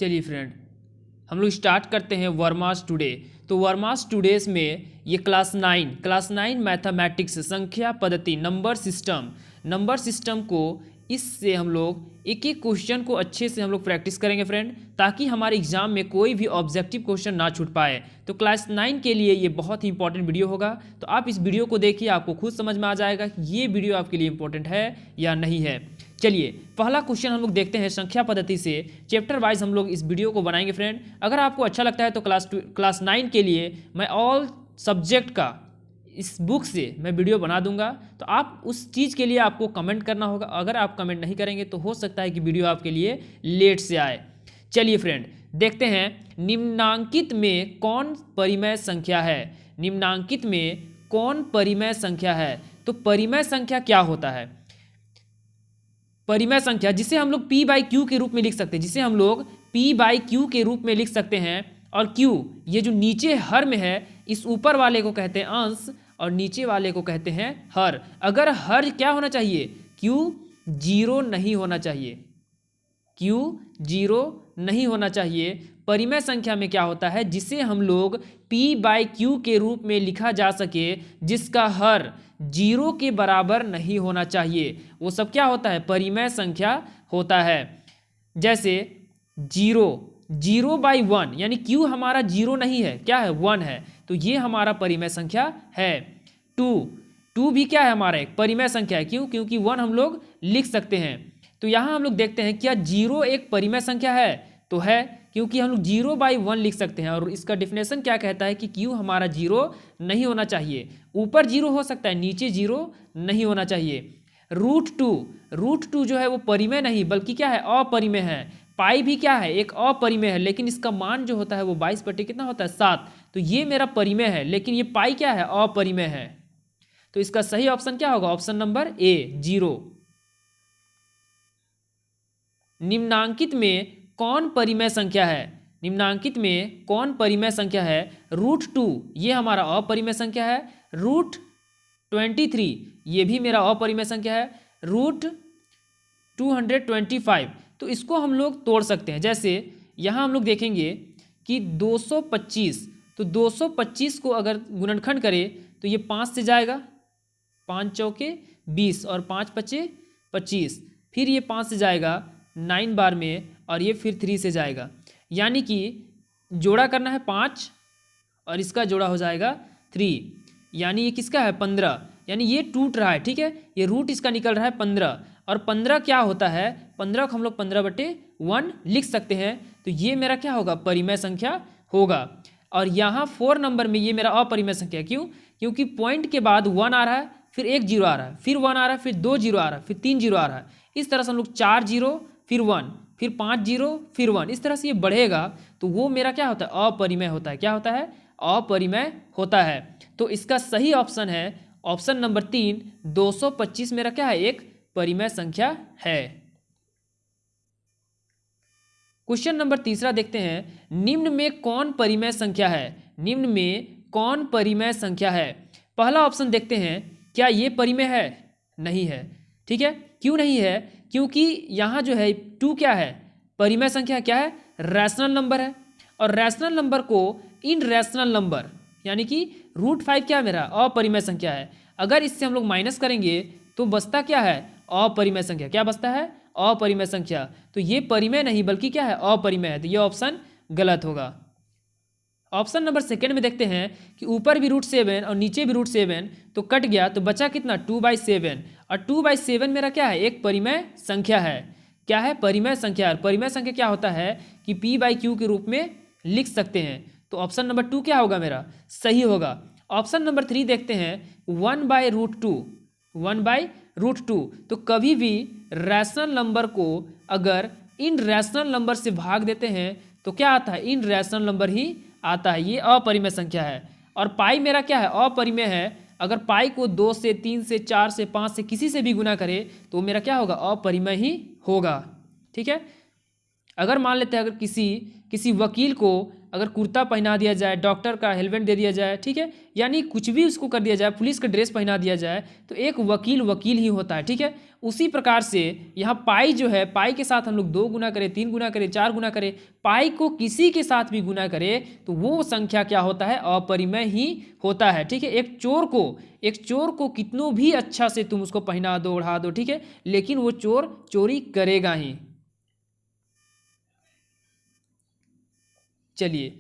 चलिए फ्रेंड, हम लोग स्टार्ट करते हैं वर्मास टुडे। तो वर्मास टुडेज में ये क्लास 9 मैथमेटिक्स संख्या पद्धति नंबर सिस्टम को इससे हम लोग एक एक क्वेश्चन को अच्छे से हम लोग प्रैक्टिस करेंगे फ्रेंड, ताकि हमारे एग्जाम में कोई भी ऑब्जेक्टिव क्वेश्चन ना छूट पाए। तो क्लास 9 के लिए ये बहुत ही इंपॉर्टेंट वीडियो होगा। तो आप इस वीडियो को देखिए, आपको खुद समझ में आ जाएगा कि ये वीडियो आपके लिए इंपॉर्टेंट है या नहीं है। चलिए पहला क्वेश्चन हम लोग देखते हैं संख्या पद्धति से। चैप्टर वाइज हम लोग इस वीडियो को बनाएंगे फ्रेंड। अगर आपको अच्छा लगता है तो क्लास 9 के लिए मैं ऑल सब्जेक्ट का इस बुक से मैं वीडियो बना दूंगा। तो आप उस चीज़ के लिए आपको कमेंट करना होगा। अगर आप कमेंट नहीं करेंगे तो हो सकता है कि वीडियो आपके लिए लेट से आए। चलिए फ्रेंड, देखते हैं निम्नांकित में कौन परिमेय संख्या है। निम्नांकित में कौन परिमेय संख्या है? तो परिमेय संख्या क्या होता है? परिमेय संख्या जिसे हम लोग p/q के रूप में लिख सकते हैं, जिसे हम लोग p/q के रूप में लिख सकते हैं। और q ये जो नीचे हर में है, इस ऊपर वाले को कहते हैं अंश और नीचे वाले को कहते हैं हर। अगर हर क्या होना चाहिए? q 0 नहीं होना चाहिए। q 0 नहीं होना चाहिए। परिमेय संख्या में क्या होता है? जिसे हम लोग p/q के रूप में लिखा जा सके, जिसका हर 0 के बराबर नहीं होना चाहिए, वो सब क्या होता है? परिमेय संख्या होता है। जैसे 0/1 यानी q हमारा 0 नहीं है, क्या है? 1 है, तो ये हमारा परिमेय संख्या है। 2 भी क्या है? हमारा एक परिमेय संख्या है। क्यों? क्योंकि 1 हम लोग लिख सकते हैं। तो यहाँ हम लोग देखते हैं क्या 0 एक परिमेय संख्या है? तो है, क्योंकि हम लोग 0/1 लिख सकते हैं। और इसका डिफिनेशन क्या कहता है कि q हमारा 0 नहीं होना चाहिए। ऊपर 0 हो सकता है, नीचे 0 नहीं होना चाहिए। √2 जो है वो परिमेय नहीं बल्कि क्या है? अपरिमेय है। पाई भी क्या है? एक अपरिमेय है, लेकिन इसका मान जो होता है वो 22 कितना होता है? 7। तो ये मेरा परिमेय है, लेकिन ये पाई क्या है? अपरिमेय है। तो इसका सही ऑप्शन क्या होगा? Option number A 0। निम्नांकित में कौन परिमेय संख्या है? निम्नांकित में कौन परिमेय संख्या है? √2 ये हमारा अपरिमेय संख्या है। √23 ये भी मेरा अपरिमेय संख्या है। √225 तो इसको हम लोग तोड़ सकते हैं। जैसे यहाँ हम लोग देखेंगे कि 225, तो 225 को अगर गुणनखंड करें तो ये 5 से जाएगा, 5 चौके 20 और 5 पचे 25, फिर ये 5 से जाएगा 9 बार में और ये फिर 3 से जाएगा। यानी कि जोड़ा करना है 5 और इसका जोड़ा हो जाएगा 3, यानी ये किसका है? 15। यानी ये टूट रहा है, ठीक है। ये रूट इसका निकल रहा है 15। और 15 क्या होता है? 15 को हम लोग 15/1 लिख सकते हैं। तो ये मेरा क्या होगा? परिमेय संख्या होगा। और यहाँ 4 नंबर में ये मेरा अपरिमेय संख्या। क्यों? क्योंकि पॉइंट के बाद 1 आ रहा है, फिर 1 0 आ रहा है, फिर 1 आ रहा है, फिर 2 0 आ रहा है, फिर 3 0 आ रहा है। इस तरह से हम लोग 4 0 फिर 1 फिर 5 0 फिर 1, इस तरह से ये बढ़ेगा। तो वो मेरा क्या होता है? अपरिमेय होता है। क्या होता है? अपरिमेय होता है। तो इसका सही ऑप्शन है ऑप्शन नंबर 3, 225 मेरा क्या है? एक परिमेय संख्या है। क्वेश्चन नंबर तीसरा देखते हैं। निम्न में कौन परिमेय संख्या है? निम्न में कौन परिमेय संख्या है? पहला ऑप्शन देखते हैं, क्या ये परिमेय है? नहीं है, ठीक है। क्यों नहीं है? क्योंकि यहाँ जो है 2 क्या है? परिमेय संख्या क्या है? रैशनल नंबर है। और रैशनल नंबर को इनरैशनल नंबर यानी कि √5 क्या है? मेरा अपरिमेय संख्या है। अगर इससे हम लोग माइनस करेंगे तो बचता क्या है? अपरिमेय संख्या। क्या बचता है? अपरिमेय संख्या। तो ये परिमेय नहीं बल्कि क्या है? अपरिमेय है। तो ये ऑप्शन गलत होगा। ऑप्शन नंबर सेकंड में देखते हैं कि ऊपर भी √7 और नीचे भी √7, तो कट गया, तो बचा कितना? 2/7। और 2/7 मेरा क्या है? एक परिमेय संख्या है। क्या है? परिमेय संख्या। परिमेय संख्या क्या होता है कि p/q के रूप में लिख सकते हैं। तो ऑप्शन नंबर 2 क्या होगा? मेरा सही होगा। ऑप्शन नंबर 3 देखते हैं, 1/√2। 1/√2 तो कभी भी रैशनल नंबर को अगर इन रैशनल नंबर से भाग देते हैं तो क्या आता है? इन रैशनल नंबर ही आता है। ये अपरिमेय संख्या है। और पाई मेरा क्या है? अपरिमेय है। अगर पाई को 2 से 3 से 4 से 5 से किसी से भी गुना करे तो मेरा क्या होगा? अपरिमेय ही होगा, ठीक है। अगर मान लेते हैं, अगर किसी वकील को अगर कुर्ता पहना दिया जाए, डॉक्टर का हेलमेट दे दिया जाए, ठीक है, यानी कुछ भी उसको कर दिया जाए, पुलिस का ड्रेस पहना दिया जाए, तो एक वकील वकील ही होता है, ठीक है। उसी प्रकार से यहाँ पाई जो है, पाई के साथ हम लोग 2 गुना करें, 3 गुना करें, 4 गुना करें, पाई को किसी के साथ भी गुना करें तो वो संख्या क्या होता है, अपरिमेय ही होता है, ठीक है। एक चोर को कितनों भी अच्छा से तुम उसको पहना दो, ओढ़ा दो, ठीक है, लेकिन वो चोर चोरी करेगा ही। चलिए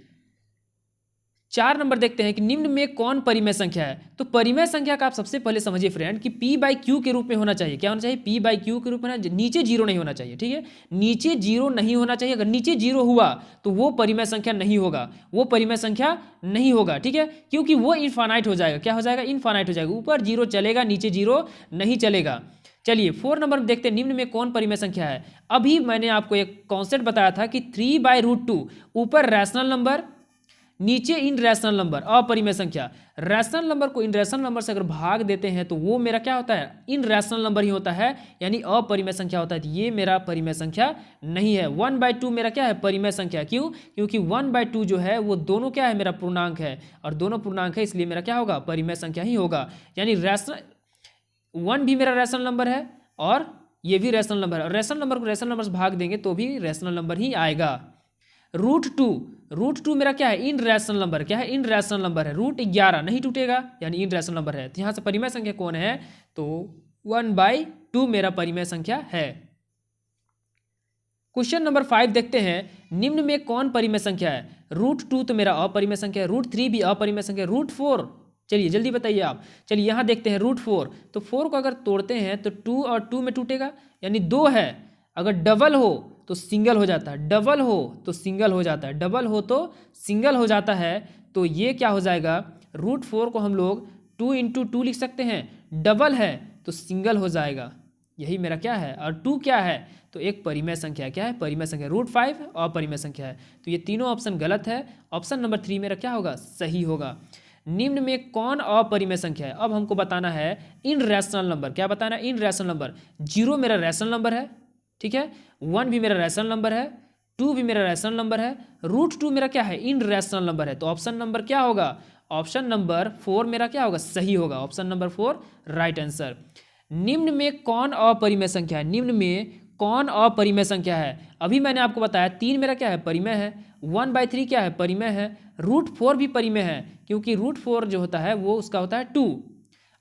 4 नंबर देखते हैं कि निम्न में कौन परिमेय संख्या है। तो परिमेय संख्या का आप सबसे पहले समझिए फ्रेंड कि पी बाई क्यू के रूप में होना चाहिए। क्या होना चाहिए, पी बाई क्यू के रूप में, नीचे जीरो नहीं होना चाहिए, ठीक है, नीचे जीरो नहीं होना चाहिए। अगर नीचे जीरो हुआ तो वो परिमेय संख्या नहीं होगा, वो परिमेय संख्या नहीं होगा, ठीक है, क्योंकि वो इनफाइनाइट हो जाएगा। क्या हो जाएगा, इनफाइनाइट हो जाएगा, ऊपर जीरो चलेगा, नीचे जीरो नहीं चलेगा। चलिए 4 नंबर में देखते हैं निम्न में कौन परिमेय संख्या है। अभी मैंने आपको एक कॉन्सेप्ट बताया था कि 3/√2 ऊपर रैशनल नंबर, नीचे इन रैशनल नंबर, अपरिमेय संख्या। रैशनल नंबर को इन रैशनल नंबर से अगर भाग देते हैं तो वो मेरा क्या होता है, इन रैशनल नंबर ही होता है, यानी अपरिमेय संख्या होता है। तो ये मेरा परिमेय संख्या नहीं है। 1/2 मेरा क्या है, परिमेय संख्या। क्यों, क्योंकि 1/2 जो है वो दोनों क्या है, मेरा पूर्णांक है, और दोनों पूर्णांक है, इसलिए मेरा क्या होगा, परिमेय संख्या ही होगा। यानी रैशनल 1 भी मेरा रैशनल नंबर है और ये भी रैशनल नंबर है, और रैशनल नंबर को रैशनल नंबर से भाग देंगे तो भी रैशनल नंबर ही आएगा। √2 मेरा क्या है, इन रैशनल नंबर। क्या है, इन रैशनल नंबर है। √11 नहीं टूटेगा, यानी इन रैशनल नंबर है। तो यहाँ से परिमेय संख्या कौन है, तो 1/2 मेरा परिमेय संख्या है। क्वेश्चन नंबर 5 देखते हैं, निम्न में कौन परिमेय संख्या है। √2 तो मेरा अपरिमेय संख्या है, √3 भी अपरिमेय संख्या, √4, चलिए जल्दी बताइए आप। चलिए यहाँ देखते हैं √4, तो 4 को अगर तोड़ते हैं तो 2 और 2 में टूटेगा, यानी 2 है। अगर डबल हो तो सिंगल हो जाता है, डबल हो तो सिंगल हो जाता है, डबल हो तो सिंगल हो जाता है। तो ये क्या हो जाएगा, √4 को हम लोग 2 × 2 लिख सकते हैं, डबल है तो सिंगल हो जाएगा, यही मेरा क्या है। और 2 क्या है, तो एक परिमेय संख्या। क्या है, परिमेय संख्या। √5 अपरिमेय संख्या है। तो ये तीनों ऑप्शन गलत है, ऑप्शन नंबर 3 मेरा क्या होगा, सही होगा। निम्न में कौन अपरिमेय संख्या है। अब हमको बताना है इन रैशनल नंबर। क्या बताना है, इन रैशनल नंबर। 0 मेरा रैशनल नंबर है, ठीक है, 1 भी मेरा रैशनल नंबर है, 2 भी मेरा रैशनल नंबर है, √2 मेरा क्या है, इन रैशनल नंबर है। तो ऑप्शन नंबर क्या होगा, ऑप्शन नंबर 4 मेरा क्या होगा, सही होगा, ऑप्शन नंबर 4 राइट आंसर। निम्न में कौन अपरिमेय संख्या है, निम्न में कौन अपरिमेय संख्या है। अभी मैंने आपको बताया 3 मेरा क्या है, परिमेय है, 1/3 क्या है, परिमेय है, √4 भी परिमेय है, क्योंकि √4 जो होता है वो उसका होता है 2।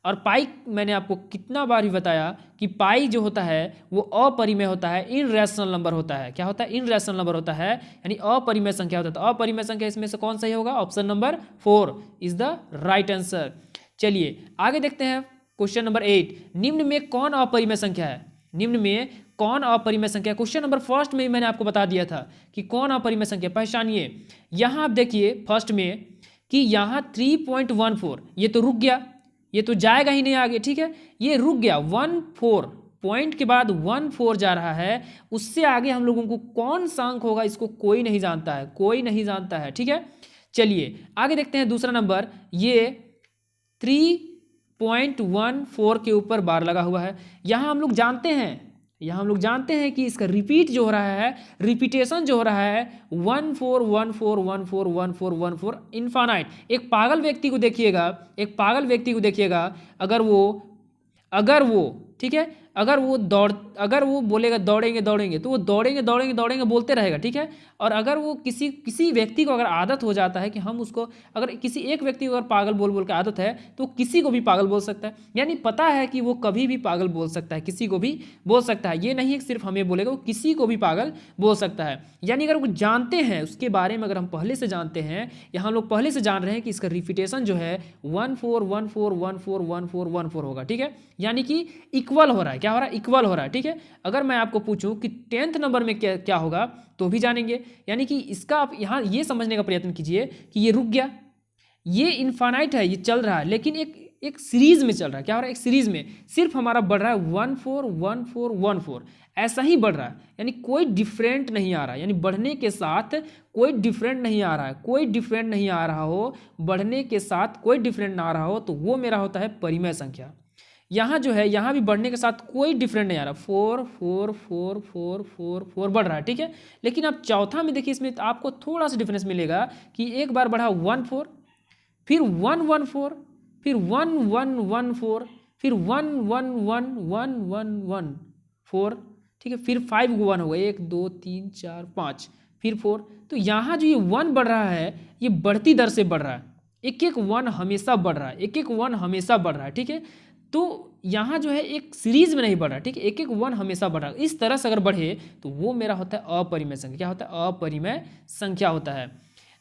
और पाई मैंने आपको कितना बार भी बताया कि पाई जो होता है वो अपरिमेय होता है, इन रैशनल नंबर होता है। क्या होता है, इन रैशनल नंबर होता है, यानी अपरिमेय संख्या होता है। तो अपरिमेय संख्या इसमें से कौन सही होगा, option number 4 is the right answer. चलिए आगे देखते हैं क्वेश्चन नंबर 8, निम्न में कौन अपरिमेय संख्या है। निम्न में कौन अपरिमेय संख्या। क्वेश्चन नंबर फर्स्ट में ही मैंने आपको बता दिया था कि कौन अपरिमेय संख्या, पहचानिए। यहाँ आप देखिए फर्स्ट में कि यहाँ 3.14 ये तो रुक गया, ये तो जाएगा ही नहीं आगे, ठीक है, ये रुक गया। 14 पॉइंट के बाद 14 जा रहा है, उससे आगे हम लोगों को कौन सा अंक होगा इसको कोई नहीं जानता है, कोई नहीं जानता है, ठीक है। चलिए आगे देखते हैं दूसरा नंबर, ये 3.14 के ऊपर बार लगा हुआ है। यहाँ हम लोग जानते हैं कि इसका रिपीट जो हो रहा है, रिपीटेशन जो हो रहा है 14 इनफाइनाइट। एक पागल व्यक्ति को देखिएगा, अगर वो ठीक है, अगर वो बोलेगा दौड़ेंगे तो वो दौड़ेंगे बोलते रहेगा, ठीक है। और अगर वो किसी व्यक्ति को अगर आदत हो जाता है कि हम उसको, अगर किसी एक व्यक्ति को अगर पागल बोल के आदत है तो किसी को भी पागल बोल सकता है, यानी पता है कि वो कभी भी पागल बोल सकता है, किसी को भी बोल सकता है। ये नहीं है कि सिर्फ हमें बोलेगा, वो किसी को भी पागल बोल सकता है। यानी अगर वो जानते हैं उसके बारे में, अगर हम पहले से जानते हैं, या हम लोग पहले से जान रहे हैं कि इसका रिपीटेशन जो है 14 होगा, ठीक है, यानी कि इक्वल हो रहा है। क्या हो रहा है, इक्वल हो रहा है, ठीक है। अगर मैं आपको पूछूं कि 10th नंबर में क्या होगा तो भी जानेंगे। यानी कि इसका आप यहाँ ये समझने का प्रयत्न कीजिए कि ये रुक गया, ये इनफाइनाइट है, ये चल रहा है, लेकिन एक सीरीज में चल रहा है। क्या हो रहा है, एक सीरीज में सिर्फ हमारा बढ़ रहा है 14 ऐसा ही बढ़ रहा है, यानी कोई डिफरेंट नहीं आ रहा है। यानी बढ़ने के साथ कोई डिफरेंट नहीं आ रहा है, कोई डिफरेंट नहीं आ रहा हो, बढ़ने के साथ कोई डिफरेंट ना आ रहा हो, तो वो मेरा होता है परिमेय संख्या। यहाँ जो है यहाँ भी बढ़ने के साथ कोई डिफरेंट नहीं आ रहा, 4 4 4 4 4 4 बढ़ रहा है, ठीक है। लेकिन आप चौथा में देखिए, इसमें आपको थोड़ा सा डिफरेंस मिलेगा कि एक बार बढ़ा 1 4, फिर 1 1 4, फिर 1 1 1 4, फिर 1 1 1 1 1 1 4, ठीक है। फिर 5 1 हो गए, 1 2 3 4 5, फिर 4। तो यहाँ जो ये 1 बढ़ रहा है ये बढ़ती दर से बढ़ रहा है, एक एक 1 हमेशा बढ़ रहा है, एक एक 1 हमेशा बढ़ रहा है, ठीक है। तो यहाँ जो है एक सीरीज में नहीं बढ़ रहा है, ठीक है, एक एक 1 हमेशा बढ़ रहा है। इस तरह से अगर बढ़े तो वो मेरा होता है अपरिमेय संख्या। क्या होता है? अपरिमेय संख्या होता है।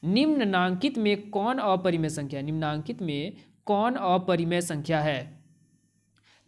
निम्नांकित में कौन अपरिमेय संख्या है? निम्नांकित में कौन अपरिमेय संख्या है?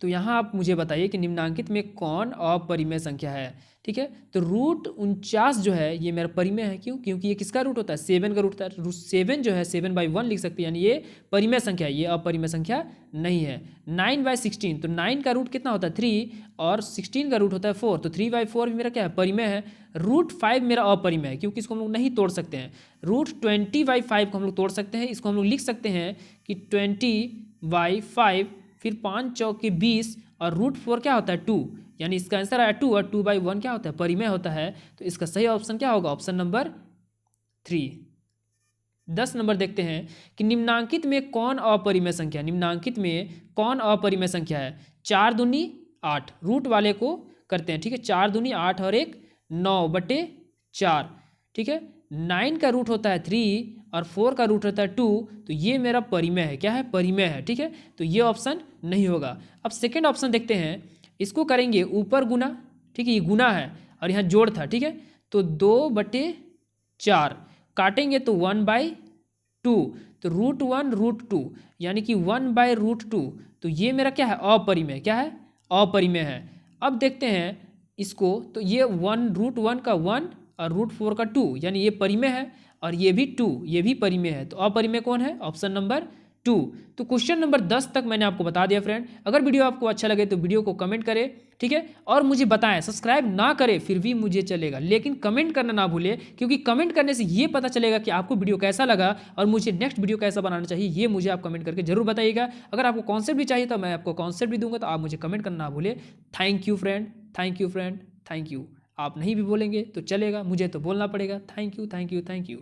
तो यहाँ आप मुझे बताइए कि निम्नांकित में कौन अपरिमेय संख्या है, ठीक है। तो रूट 49 जो है ये मेरा परिमेय है। क्यों? क्योंकि ये किसका रूट होता है? 7 का रूट होता है। 7 जो है 7/1 लिख सकते हैं, यानी ये परिमेय संख्या है, ये अपरिमेय संख्या नहीं है। 9/16, तो 9 का रूट कितना होता है? 3, और 16 का रूट होता है 4, तो 3/4 भी मेरा क्या है? परिमेय है। रूट 5 मेरा अपरिमेय है, क्योंकि इसको हम लोग नहीं तोड़ सकते हैं। रूट 20/5 को हम लोग तोड़ सकते हैं, इसको हम लोग लिख सकते हैं कि 20/5, फिर 5 चौके 20, और रूट 4 क्या होता है? 2, यानी इसका आंसर आया 2, और 2/1 क्या होता है? परिमेय होता है। तो इसका सही ऑप्शन क्या होगा? Option number 3। 10 नंबर देखते हैं कि निम्नांकित में कौन अपरिमेय संख्या? निम्नांकित में कौन अपरिमेय संख्या है? 4 दूनी 8, रूट वाले को करते हैं, ठीक है। 4 दूनी 8 और 1 9/4, ठीक है। 9 का रूट होता है 3, और 4 का रूट होता है 2, तो ये मेरा परिमेय है। क्या है? परिमेय है, ठीक है। तो ये ऑप्शन नहीं होगा। अब सेकेंड ऑप्शन देखते हैं, इसको करेंगे ऊपर गुना, ठीक है, ये गुना है और यहाँ जोड़ था, ठीक है। तो 2/4 काटेंगे तो 1/2, तो √1 √2, यानी कि 1/√2। तो ये मेरा क्या है? अपरिमेय। क्या है? अपरिमेय है। अब देखते हैं इसको, तो ये √1 का 1 और √4 का 2, यानी ये परिमेय है, और ये भी 2, ये भी परिमेय है। तो अपरिमेय कौन है? Option number 2। तो क्वेश्चन नंबर 10 तक मैंने आपको बता दिया फ्रेंड। अगर वीडियो आपको अच्छा लगे तो वीडियो को कमेंट करें, ठीक है, और मुझे बताएं। सब्सक्राइब ना करें फिर भी मुझे चलेगा, लेकिन कमेंट करना ना भूलें, क्योंकि कमेंट करने से ये पता चलेगा कि आपको वीडियो कैसा लगा और मुझे नेक्स्ट वीडियो कैसा बनाना चाहिए, ये मुझे आप कमेंट करके जरूर बताइएगा। अगर आपको कॉन्सेप्ट भी चाहिए तो मैं आपको कॉन्सेप्ट भी दूंगा, तो आप मुझे कमेंट करना ना भूलें। Thank you friend, thank you friend, thank you. आप नहीं भी बोलेंगे तो चलेगा, मुझे तो बोलना पड़ेगा। Thank you, thank you, thank you.